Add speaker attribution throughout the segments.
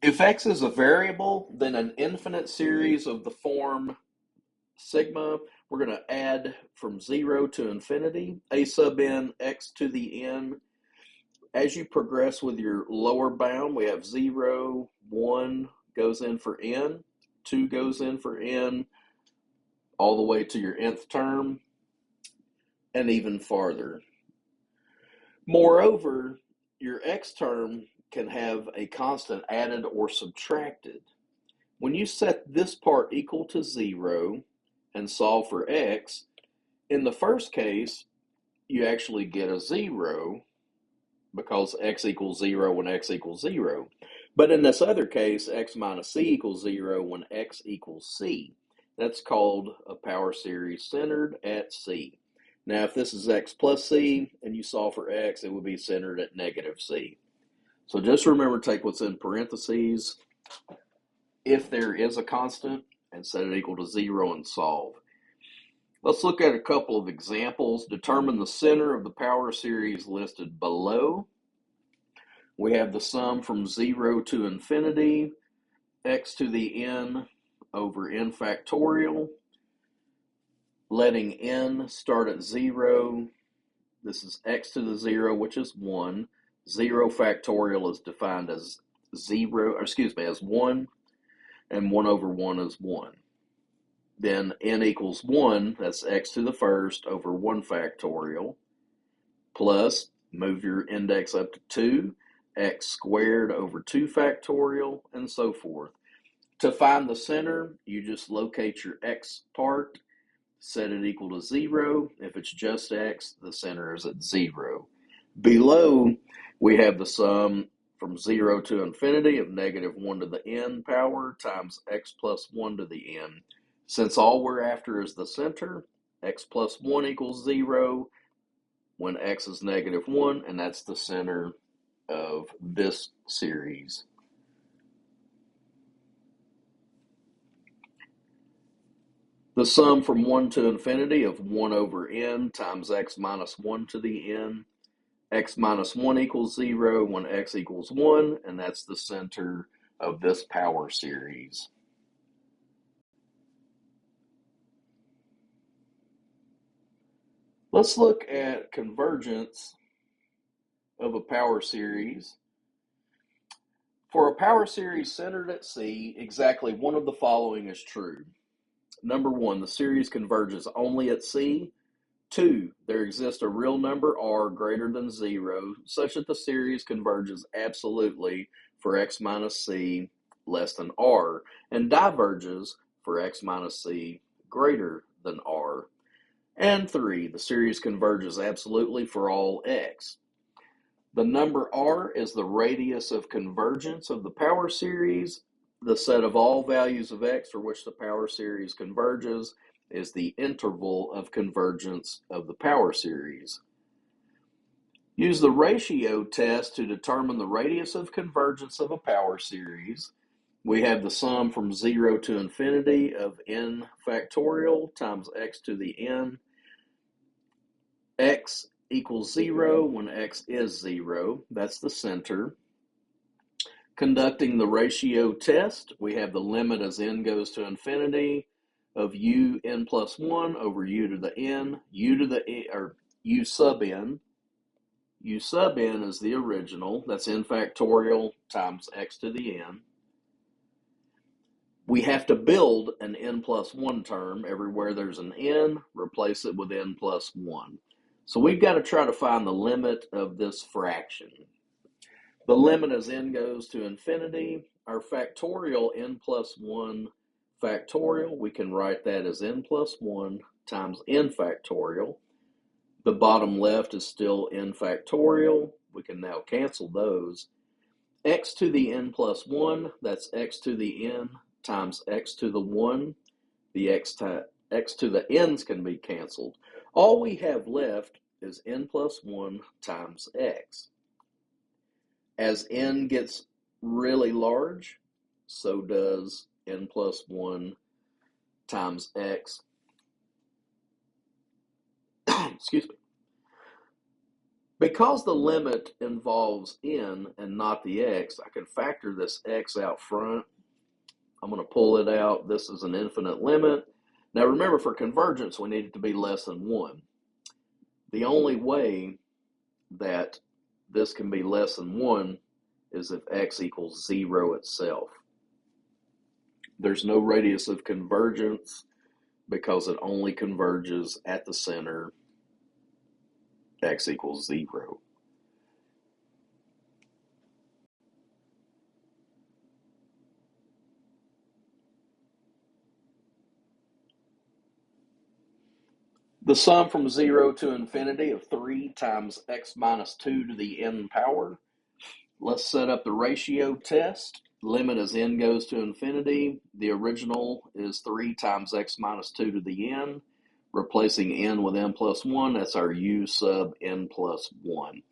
Speaker 1: If x is a variable, then an infinite series of the form sigma, we're going to add from 0 to infinity, a sub n x to the n. As you progress with your lower bound, we have 0, 1 goes in for n, 2 goes in for n, all the way to your nth term, and even farther. Moreover, your x term can have a constant added or subtracted. When you set this part equal to 0 and solve for x, in the first case, you actually get a 0 because x equals 0 when x equals 0. But in this other case, x minus c equals 0 when x equals c. That's called a power series centered at c. Now, if this is x plus c and you solve for x, it would be centered at negative c. So just remember, take what's in parentheses if there is a constant and set it equal to 0 and solve. Let's look at a couple of examples. Determine the center of the power series listed below. We have the sum from 0 to infinity, x to the n over n factorial, letting n start at 0. This is x to the 0, which is 1. 0 factorial is defined as 1, and 1 over 1 is 1. Then n equals 1, that's x to the first over 1 factorial, plus, move your index up to 2, x squared over 2 factorial, and so forth. To find the center, you just locate your x part, set it equal to 0. If it's just x, the center is at 0. Below, we have the sum from 0 to infinity of negative 1 to the n power times x plus 1 to the n. Since all we're after is the center, x plus 1 equals 0 when x is negative 1, and that's the center of this series. The sum from 1 to infinity of 1 over n times x minus 1 to the n. X minus 1 equals 0 when x equals 1, and that's the center of this power series. Let's look at convergence of a power series. For a power series centered at C, exactly one of the following is true. Number 1, the series converges only at C. 2, there exists a real number r greater than 0, such that the series converges absolutely for x minus c less than r, and diverges for x minus c greater than r. And 3, the series converges absolutely for all x. The number r is the radius of convergence of the power series. The set of all values of x for which the power series converges is the interval of convergence of the power series. Use the ratio test to determine the radius of convergence of a power series. We have the sum from 0 to infinity of n factorial times x to the n. X equals 0 when x is 0. That's the center. Conducting the ratio test, we have the limit as n goes to infinity of u n plus 1 over u to the n, u sub n. U sub n is the original, that's n factorial times x to the n. We have to build an n plus 1 term. Everywhere there's an n, replace it with n plus 1. So we've got to try to find the limit of this fraction. The limit as n goes to infinity, our factorial n plus 1 factorial, we can write that as n plus 1 times n factorial. The bottom left is still n factorial. We can now cancel those. X to the n plus 1, that's x to the n times x to the 1. The x to the n's can be canceled. All we have left is n plus 1 times x. As n gets really large, so does n plus 1 times x. Excuse me. Because the limit involves n and not the x, I can factor this x out front. I'm going to pull it out. This is an infinite limit. Now remember, for convergence, we need it to be less than 1. The only way that this can be less than 1 is if x equals 0 itself. There's no radius of convergence because it only converges at the center, x equals 0. The sum from 0 to infinity of 3 times x minus 2 to the n power. Let's set up the ratio test. Limit as n goes to infinity. The original is 3 times x minus 2 to the n. Replacing n with n plus 1, that's our u sub n plus 1.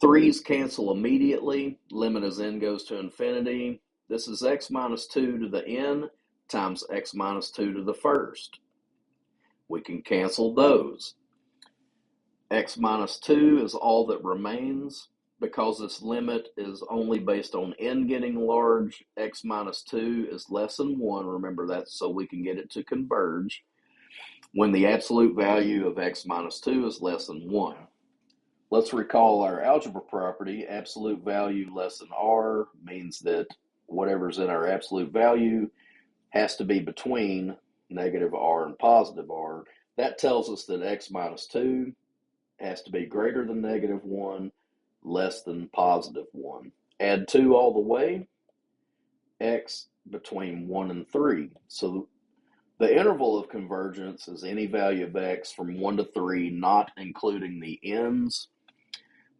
Speaker 1: 3's cancel immediately. Limit as n goes to infinity. This is x minus 2 to the n times x minus 2 to the first. We can cancel those. X minus 2 is all that remains. Because this limit is only based on n getting large, x minus 2 is less than 1. Remember, that's so we can get it to converge when the absolute value of x minus 2 is less than 1. Let's recall our algebra property. Absolute value less than r means that whatever's in our absolute value has to be between negative r and positive r. That tells us that x minus 2 has to be greater than negative 1, less than positive 1. Add 2 all the way, x between 1 and 3. So the interval of convergence is any value of x from 1 to 3, not including the n's.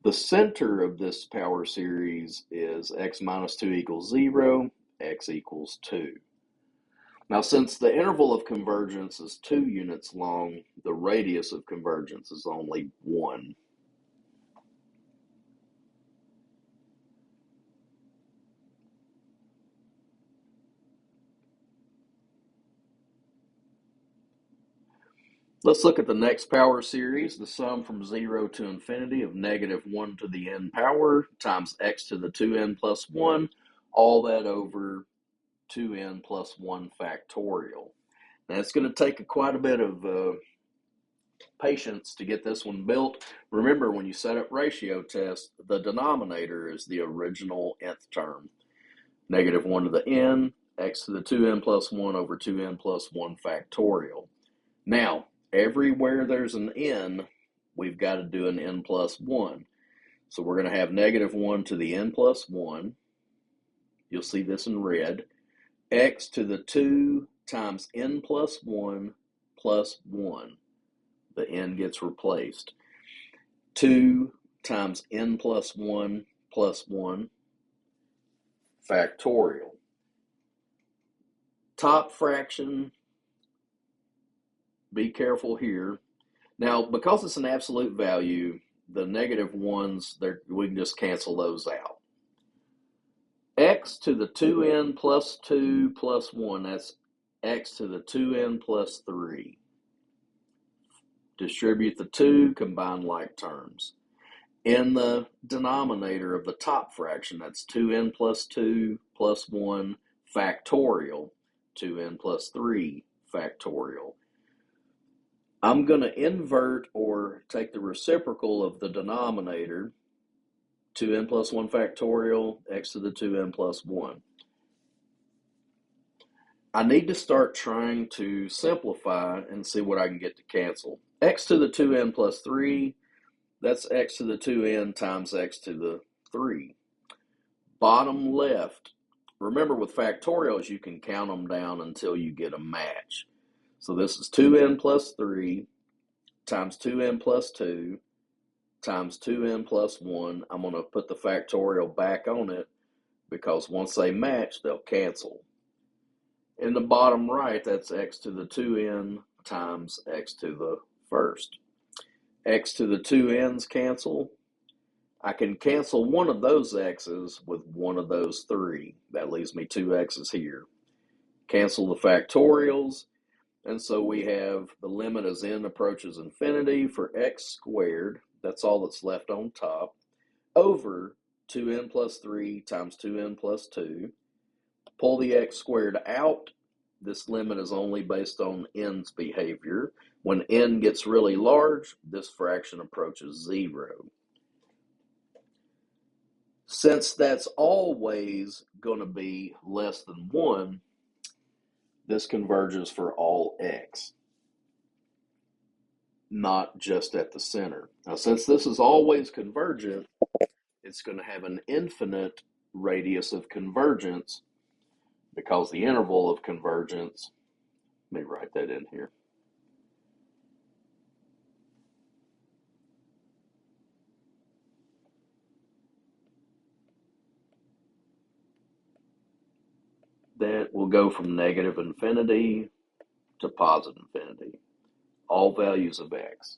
Speaker 1: The center of this power series is x minus 2 equals 0, x equals 2. Now, since the interval of convergence is 2 units long, the radius of convergence is only 1. Let's look at the next power series, the sum from 0 to infinity of negative 1 to the n power times x to the 2n plus 1, all that over 2n plus 1 factorial. Now, it's going to take quite a bit of patience to get this one built. Remember, when you set up ratio tests, the denominator is the original nth term. Negative 1 to the n, x to the 2n plus 1 over 2n plus 1 factorial. Now, everywhere there's an n, we've got to do an n plus 1. So we're going to have negative 1 to the n plus 1. You'll see this in red. X to the 2 times n plus 1 plus 1. The n gets replaced. 2 times n plus 1 plus 1 factorial. Top fraction, be careful here. Now, because it's an absolute value, the negative ones, we can just cancel those out. X to the 2n plus 2 plus 1, that's x to the 2n plus 3. Distribute the 2, combine like terms. In the denominator of the top fraction, that's 2n plus 2 plus 1 factorial, 2n plus 3 factorial. I'm going to invert or take the reciprocal of the denominator, 2n plus 1 factorial, x to the 2n plus 1. I need to start trying to simplify and see what I can get to cancel. X to the 2n plus 3, that's x to the 2n times x to the 3. Bottom left, remember with factorials you can count them down until you get a match. So this is 2n plus 3 times 2n plus 2 times 2n plus 1. I'm going to put the factorial back on it because once they match, they'll cancel. In the bottom right, that's x to the 2n times x to the first. X to the 2n's cancel. I can cancel one of those x's with one of those 3. That leaves me 2 x's here. Cancel the factorials. And so we have the limit as n approaches infinity for x squared. that's all that's left on top, over 2n plus 3 times 2n plus 2. Pull the x squared out. This limit is only based on n's behavior. When n gets really large, this fraction approaches 0. Since that's always going to be less than 1, this converges for all x, not just at the center. Now, since this is always convergent, it's going to have an infinite radius of convergence, because the interval of convergence, let me write that in here. That will go from negative infinity to positive infinity, all values of x.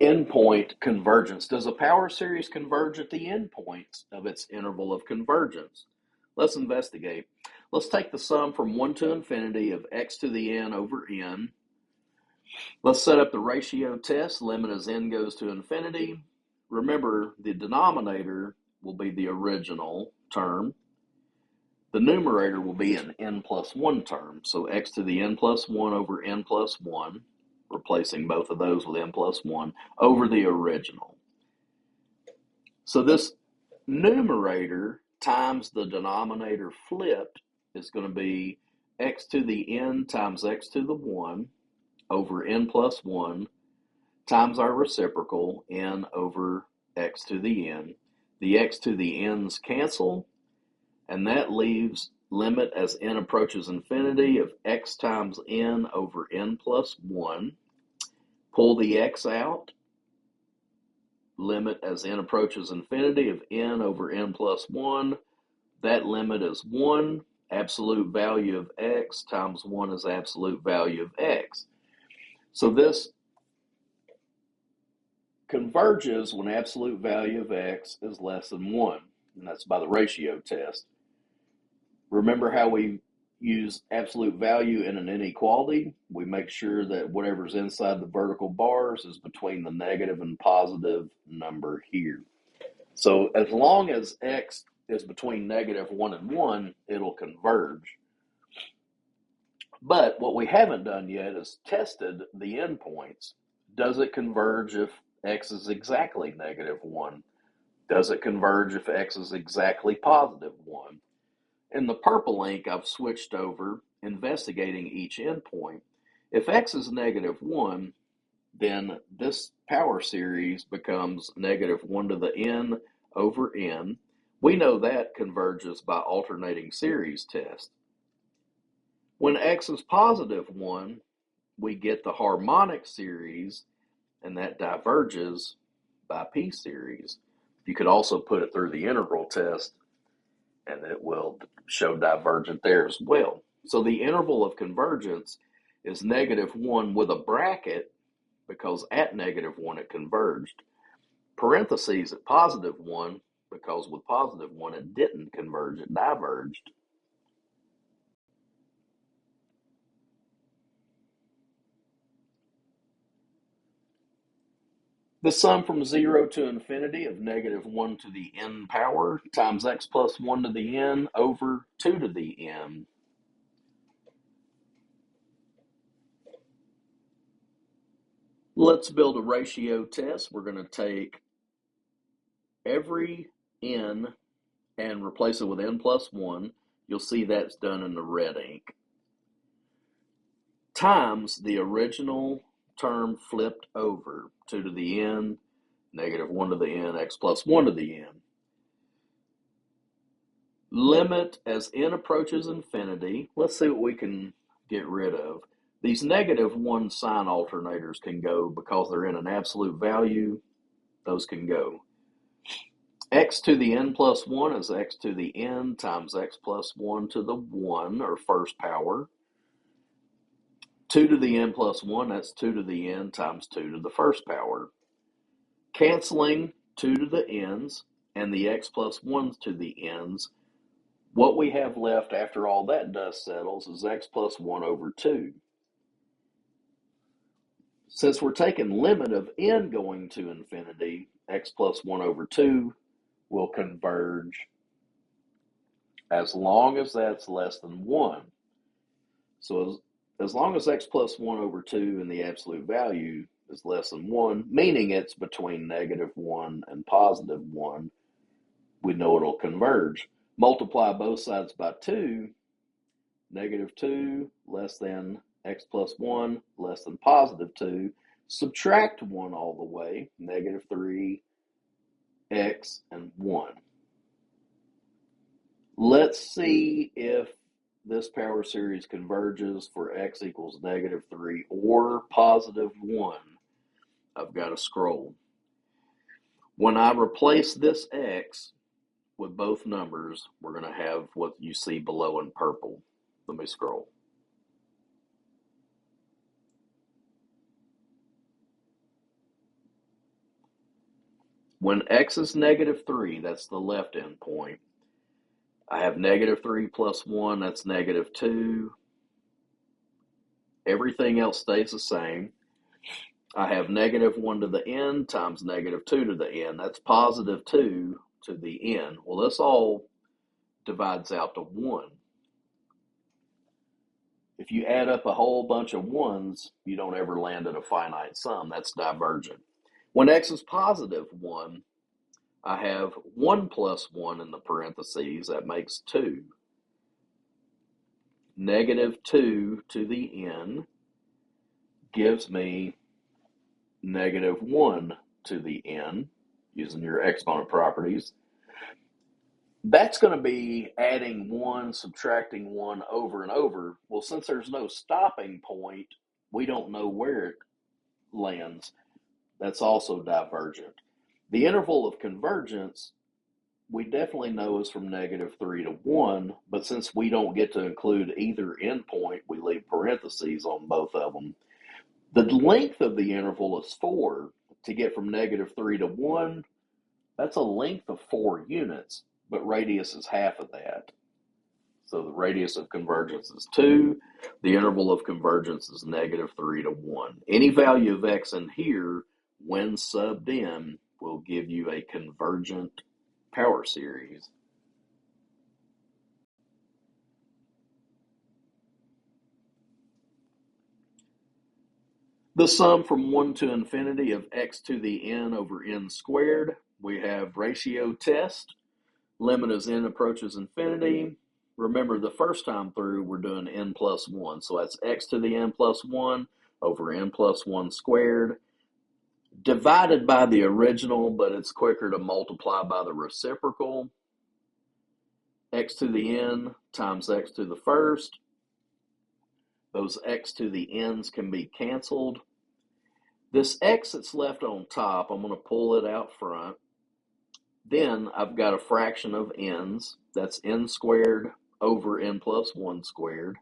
Speaker 1: Endpoint convergence. Does a power series converge at the endpoints of its interval of convergence? Let's investigate. Let's take the sum from 1 to infinity of x to the n over n. Let's set up the ratio test. Limit as n goes to infinity. Remember, the denominator will be the original term. The numerator will be an n plus 1 term. So x to the n plus 1 over n plus 1, replacing both of those with n plus 1, over the original. So this numerator times the denominator flipped is going to be x to the n times x to the 1 over n plus 1 times our reciprocal, n over x to the n. The x to the n's cancel, and that leaves limit as n approaches infinity of x times n over n plus 1. Pull the x out. Limit as n approaches infinity of n over n plus 1. That limit is 1. Absolute value of x times 1 is absolute value of x. So this converges when absolute value of x is less than 1, and that's by the ratio test. Remember how we use absolute value in an inequality? We make sure that whatever's inside the vertical bars is between the negative and positive number here. So as long as x is between negative 1 and 1, it'll converge. But what we haven't done yet is tested the endpoints. Does it converge if x is exactly negative 1? Does it converge if x is exactly positive 1? In the purple ink, I've switched over investigating each endpoint. If x is negative 1, then this power series becomes negative 1 to the n over n. We know that converges by alternating series test. When x is positive 1, we get the harmonic series, and that diverges by p series. You could also put it through the integral test, and it will show divergent there as well. So the interval of convergence is negative 1 with a bracket, because at negative 1 it converged. Parentheses at positive 1, because with positive 1 it didn't converge, it diverged. The sum from 0 to infinity of negative 1 to the n power times x plus 1 to the n over 2 to the n. Let's build a ratio test. We're going to take every n and replace it with n plus 1. You'll see that's done in the red ink. Times the original term flipped over, 2 to the n, negative 1 to the n, x plus 1 to the n. Limit as n approaches infinity. Let's see what we can get rid of. These negative 1 sign alternators can go because they're in an absolute value. Those can go. X to the n plus 1 is x to the n times x plus 1 to the 1, or first power. 2 to the n plus 1, that's 2 to the n times 2 to the first power. Canceling 2 to the n's and the x plus 1 to the n's, What we have left after all that dust settles is x plus 1 over 2. Since we're taking limit of n going to infinity, x plus 1 over 2 will converge as long as that's less than 1. So as long as x plus 1 over 2 in the absolute value is less than 1, meaning it's between -1 and +1, we know it'll converge. Multiply both sides by 2, -2 less than x plus 1 less than +2. Subtract 1 all the way, -3, x, and 1. Let's see if this power series converges for x equals -3 or +1. I've got to scroll. When I replace this x with both numbers, we're going to have what you see below in purple. Let me scroll. When x is -3, that's the left end point, I have -3 plus 1, that's -2. Everything else stays the same. I have -1 to the n times -2 to the n. That's +2 to the n. Well, this all divides out to 1. If you add up a whole bunch of 1s, you don't ever land at a finite sum. That's divergent. When x is +1, I have 1 plus 1 in the parentheses. That makes 2. -2 to the n gives me -1 to the n, using your exponent properties. That's going to be adding 1, subtracting 1 over and over. Well, since there's no stopping point, we don't know where it lands. That's also divergent. The interval of convergence, we definitely know is from -3 to 1, but since we don't get to include either endpoint, we leave parentheses on both of them. The length of the interval is 4. To get from -3 to 1, that's a length of 4 units, but radius is half of that. So the radius of convergence is 2. The interval of convergence is -3 to 1. Any value of x in here, when subbed in, will give you a convergent power series. The sum from 1 to infinity of x to the n over n squared. We have ratio test. Limit as n approaches infinity. Remember, the first time through, we're doing n plus 1. So that's x to the n plus 1 over n plus 1 squared. Divided by the original, but it's quicker to multiply by the reciprocal. X to the n times x to the first. Those x to the n's can be canceled. This x that's left on top, I'm going to pull it out front. Then I've got a fraction of n's. That's n squared over n plus 1 squared.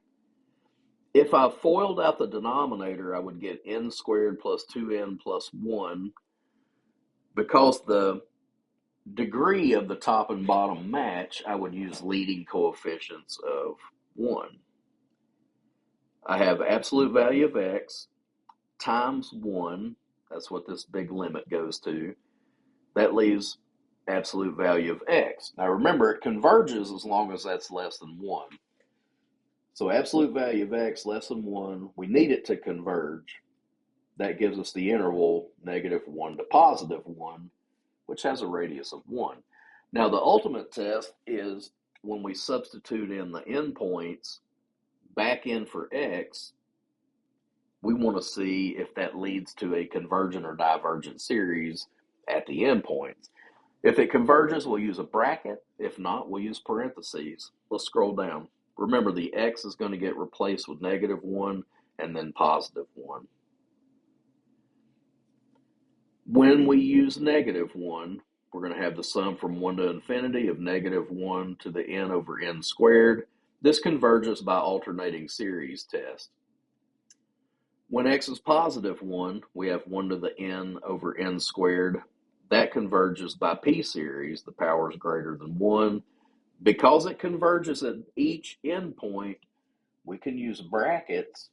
Speaker 1: If I foiled out the denominator, I would get n squared plus 2n plus 1. Because the degree of the top and bottom match, I would use leading coefficients of 1. I have absolute value of x times 1. That's what this big limit goes to. That leaves absolute value of x. Now remember, it converges as long as that's less than 1. So absolute value of x less than 1, we need it to converge. That gives us the interval -1 to +1, which has a radius of 1. Now the ultimate test is when we substitute in the endpoints back in for x, we want to see if that leads to a convergent or divergent series at the endpoints. If it converges, we'll use a bracket. If not, we'll use parentheses. Let's scroll down. Remember, the x is going to get replaced with -1 and then +1. When we use -1, we're going to have the sum from 1 to infinity of -1 to the n over n squared. This converges by alternating series test. When x is +1, we have 1 to the n over n squared. That converges by p series. The power is greater than 1. Because it converges at each endpoint, we can use brackets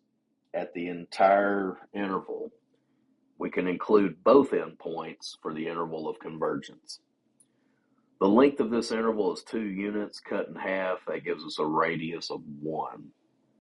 Speaker 1: at the entire interval. We can include both endpoints for the interval of convergence. The length of this interval is 2 units cut in half. That gives us a radius of 1.